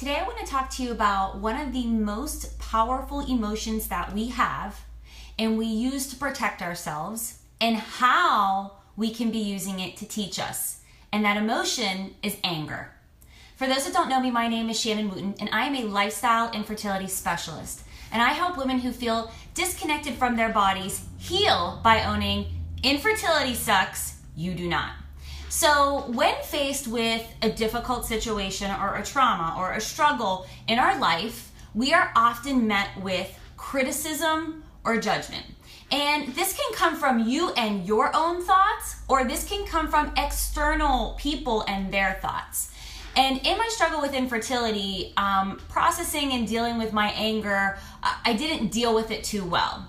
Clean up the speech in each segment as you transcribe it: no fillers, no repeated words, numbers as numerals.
Today I want to talk to you about one of the most powerful emotions that we have and we use to protect ourselves, and how we can be using it to teach us. And that emotion is anger. For those that don't know me, my name is Shannon Wooten, and I am a lifestyle infertility specialist. And I help women who feel disconnected from their bodies heal by owning infertility sucks, you do not. So when faced with a difficult situation or a trauma or a struggle in our life, we are often met with criticism or judgment. And this can come from you and your own thoughts, or this can come from external people and their thoughts. And in my struggle with infertility, processing and dealing with my anger, I didn't deal with it too well.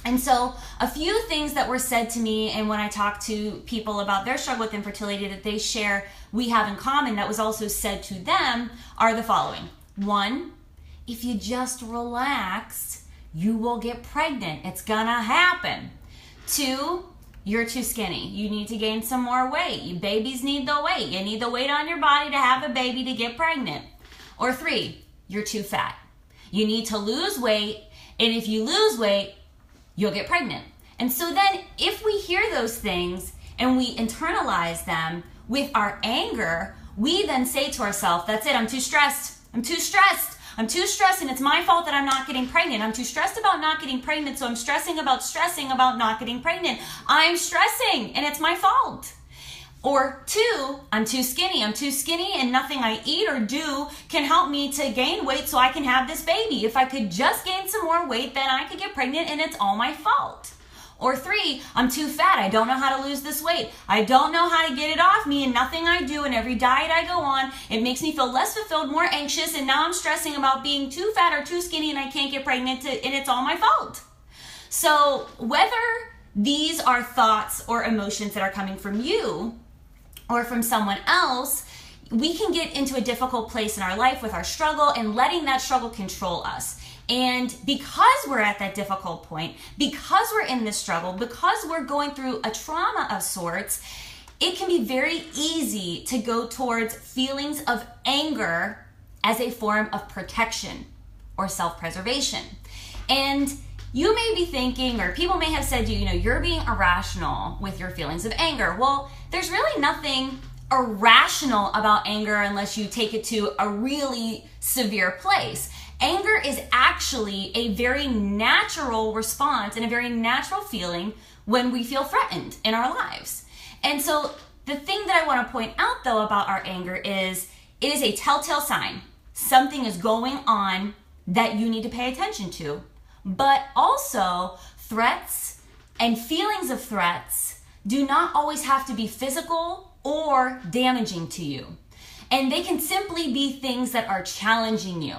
And so a few things that were said to me, and when I talk to people about their struggle with infertility that they share we have in common that was also said to them, are the following. 1, if you just relax, you will get pregnant. It's gonna happen. 2, you're too skinny. You need to gain some more weight. You babies need the weight. You need the weight on your body to have a baby to get pregnant. Or 3, you're too fat. You need to lose weight, and if you lose weight, you'll get pregnant. And so then if we hear those things and we internalize them with our anger, we then say to ourselves, that's it, I'm too stressed. I'm too stressed. I'm too stressed, and it's my fault that I'm not getting pregnant. I'm too stressed about not getting pregnant, so I'm stressing about not getting pregnant. I'm stressing, and it's my fault. Or 2, I'm too skinny, and nothing I eat or do can help me to gain weight so I can have this baby. If I could just gain some more weight, then I could get pregnant, and it's all my fault. Or 3, I'm too fat. I don't know how to lose this weight. I don't know how to get it off me, and nothing I do and every diet I go on, it makes me feel less fulfilled, more anxious, and now I'm stressing about being too fat or too skinny and I can't get pregnant, and it's all my fault. So whether these are thoughts or emotions that are coming from you or from someone else, we can get into a difficult place in our life with our struggle and letting that struggle control us. And because we're at that difficult point, because we're in this struggle, because we're going through a trauma of sorts, it can be very easy to go towards feelings of anger as a form of protection or self-preservation. And you may be thinking, or people may have said to you, you're being irrational with your feelings of anger. Well, there's really nothing irrational about anger unless you take it to a really severe place. Anger is actually a very natural response and a very natural feeling when we feel threatened in our lives. And so the thing that I want to point out though about our anger is it is a telltale sign. Something is going on that you need to pay attention to. But also threats and feelings of threats do not always have to be physical or damaging to you. And they can simply be things that are challenging you.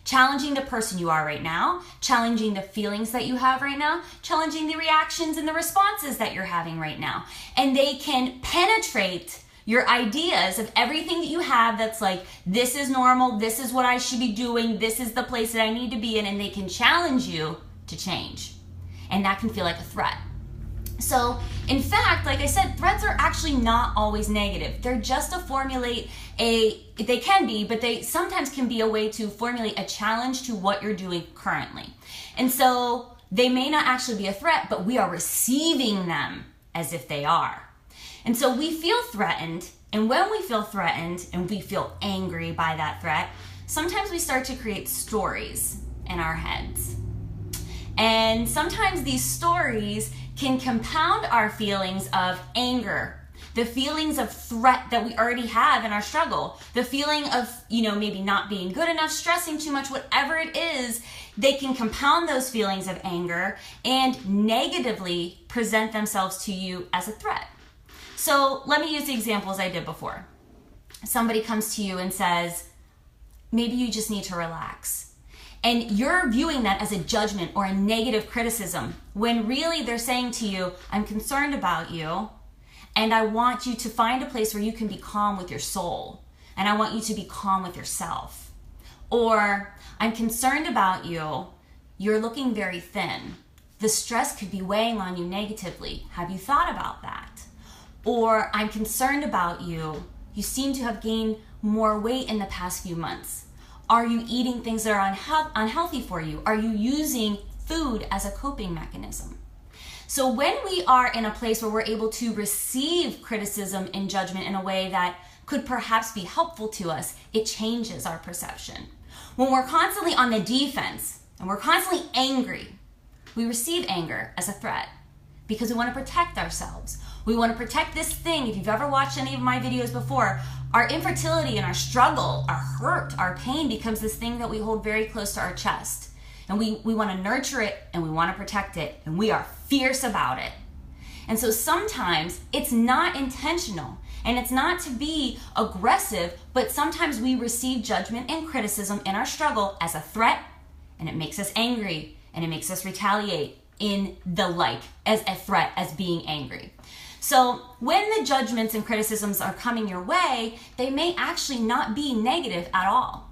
Challenging the person you are right now, challenging the feelings that you have right now, challenging the reactions and the responses that you're having right now. And they can penetrate your ideas of everything that you have that's like, this is normal, this is what I should be doing, this is the place that I need to be in, and they can challenge you to change. And that can feel like a threat. So, in fact, like I said, threats are actually not always negative. They're just they can be, but they sometimes can be a way to formulate a challenge to what you're doing currently. And so they may not actually be a threat, but we are receiving them as if they are. And so we feel threatened, and when we feel threatened and we feel angry by that threat, sometimes we start to create stories in our heads. And sometimes these stories can compound our feelings of anger, the feelings of threat that we already have in our struggle, the feeling of, maybe not being good enough, stressing too much, whatever it is, they can compound those feelings of anger and negatively present themselves to you as a threat. So let me use the examples I did before. Somebody comes to you and says, maybe you just need to relax. And you're viewing that as a judgment or a negative criticism, when really they're saying to you, I'm concerned about you, and I want you to find a place where you can be calm with your soul, and I want you to be calm with yourself. Or, I'm concerned about you, you're looking very thin. The stress could be weighing on you negatively. Have you thought about that? Or, I'm concerned about you, you seem to have gained more weight in the past few months. Are you eating things that are unhealthy for you? Are you using food as a coping mechanism? So when we are in a place where we're able to receive criticism and judgment in a way that could perhaps be helpful to us, it changes our perception. When we're constantly on the defense and we're constantly angry, we receive anger as a threat because we want to protect ourselves. We want to protect this thing. If you've ever watched any of my videos before, our infertility and our struggle, our hurt, our pain becomes this thing that we hold very close to our chest. And we want to nurture it and we want to protect it, and we are fierce about it. And so sometimes it's not intentional and it's not to be aggressive, but sometimes we receive judgment and criticism in our struggle as a threat, and it makes us angry and it makes us retaliate in the like as a threat, as being angry. So when the judgments and criticisms are coming your way, they may actually not be negative at all.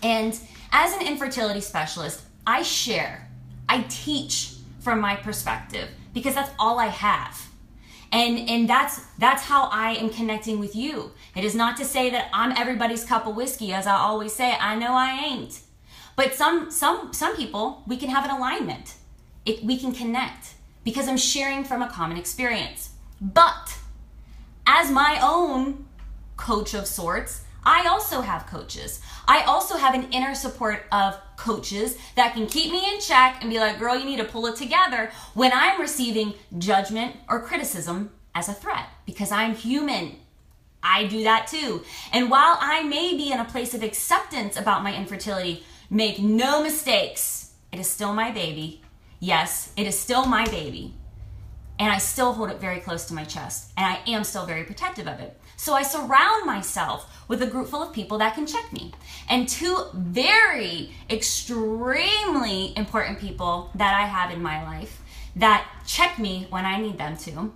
And as an infertility specialist, I teach from my perspective because that's all I have. And that's how I am connecting with you. It is not to say that I'm everybody's cup of whiskey, as I always say. I know I ain't. But some people, we can have an alignment. We can connect because I'm sharing from a common experience. But as my own coach of sorts, I also have coaches. I also have an inner support of coaches that can keep me in check and be like, girl, you need to pull it together when I'm receiving judgment or criticism as a threat, because I'm human. I do that too. And while I may be in a place of acceptance about my infertility, make no mistakes, it is still my baby. Yes, it is still my baby. And I still hold it very close to my chest. And I am still very protective of it. So I surround myself with a group full of people that can check me. And two very extremely important people that I have in my life that check me when I need them to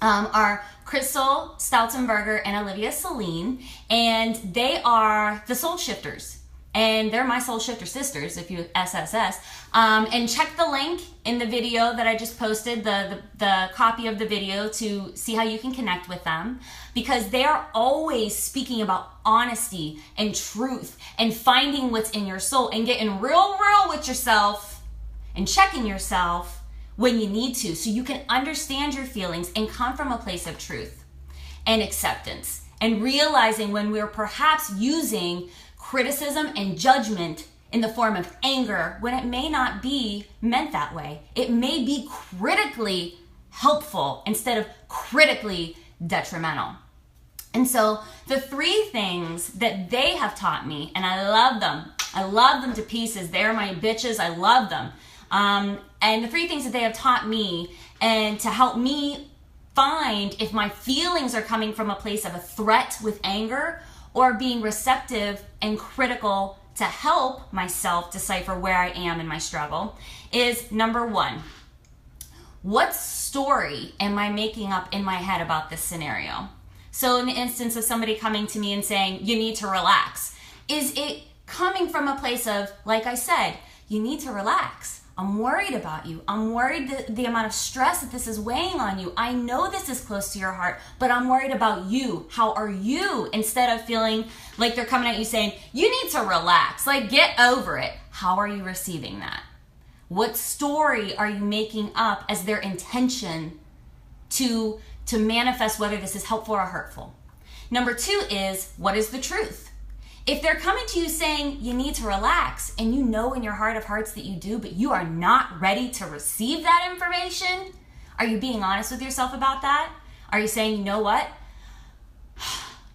are Crystal Stoutenberger and Olivia Celine. And they are the Soul Shifters. And they're my Soul Shifter sisters, if you SSS. And check the link in the video that I just posted, the copy of the video, to see how you can connect with them. Because they are always speaking about honesty and truth and finding what's in your soul and getting real with yourself and checking yourself when you need to, so you can understand your feelings and come from a place of truth and acceptance. And realizing when we're perhaps using criticism and judgment in the form of anger when it may not be meant that way. It may be critically helpful instead of critically detrimental. And so the three things that they have taught me, and I love them to pieces. They're my bitches. I love them. And the three things that they have taught me, and to help me find if my feelings are coming from a place of a threat with anger or being receptive and critical to help myself decipher where I am in my struggle, is number one, what story am I making up in my head about this scenario? So in the instance of somebody coming to me and saying, you need to relax, is it coming from a place of, like I said, you need to relax. I'm worried about you. I'm worried that the amount of stress that this is weighing on you. I know this is close to your heart, but I'm worried about you. How are you? Instead of feeling like they're coming at you saying, you need to relax, like get over it. How are you receiving that? What story are you making up as their intention to manifest whether this is helpful or hurtful? Number two is, what is the truth? If they're coming to you saying you need to relax, and you know in your heart of hearts that you do, but you are not ready to receive that information, are you being honest with yourself about that? Are you saying, you know what?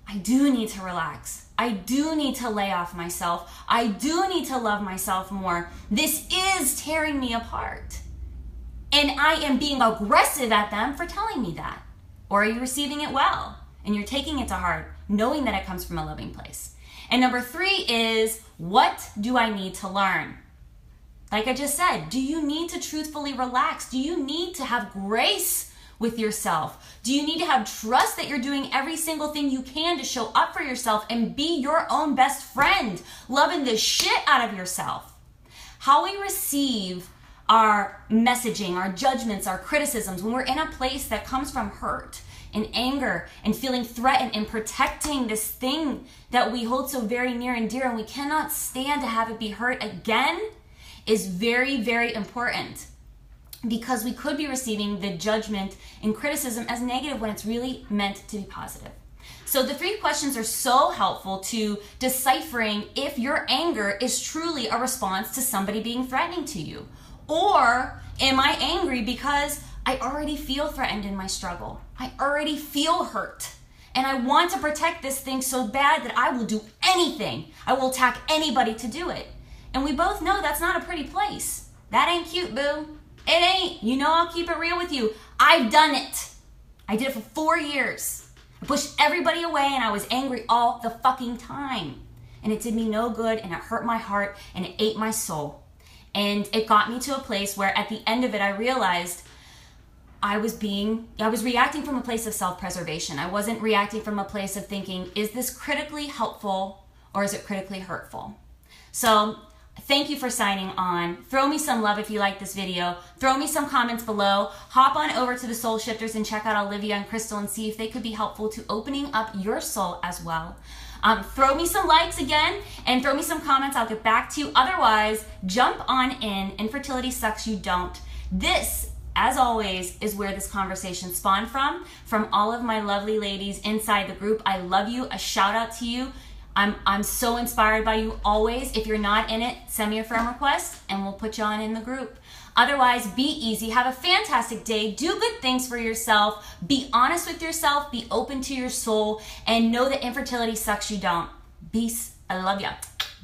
I do need to relax. I do need to lay off myself. I do need to love myself more. This is tearing me apart. And I am being aggressive at them for telling me that. Or are you receiving it well? And you're taking it to heart, knowing that it comes from a loving place. And number three is, what do I need to learn? Like I just said, do you need to truthfully relax? Do you need to have grace with yourself? Do you need to have trust that you're doing every single thing you can to show up for yourself and be your own best friend, loving the shit out of yourself? How we receive our messaging, our judgments, our criticisms, when we're in a place that comes from hurt and anger and feeling threatened and protecting this thing that we hold so very near and dear and we cannot stand to have it be hurt again is very, very important, because we could be receiving the judgment and criticism as negative when it's really meant to be positive. So the 3 questions are so helpful to deciphering if your anger is truly a response to somebody being threatening to you. Or am I angry because I already feel threatened in my struggle? I already feel hurt. And I want to protect this thing so bad that I will do anything. I will attack anybody to do it. And we both know that's not a pretty place. That ain't cute, boo. It ain't. You know, I'll keep it real with you. I've done it. I did it for 4 years. I pushed everybody away and I was angry all the fucking time. And it did me no good and it hurt my heart and it ate my soul. And it got me to a place where at the end of it, I realized I was reacting from a place of self-preservation. I wasn't reacting from a place of thinking, is this critically helpful or is it critically hurtful? So thank you for signing on. Throw me some love if you like this video. Throw me some comments below. Hop on over to the Soul Shifters and check out Olivia and Crystal and see if they could be helpful to opening up your soul as well. Throw me some likes again and throw me some comments. I'll get back to you. Otherwise, jump on in. Infertility sucks, you don't. This, as always, is where this conversation spawned from all of my lovely ladies inside the group. I love you. A shout out to you. I'm so inspired by you always. If you're not in it, send me a friend request and we'll put you on in the group. Otherwise, be easy. Have a fantastic day. Do good things for yourself. Be honest with yourself. Be open to your soul. And know that infertility sucks, you don't. Peace. I love ya.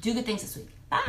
Do good things this week. Bye.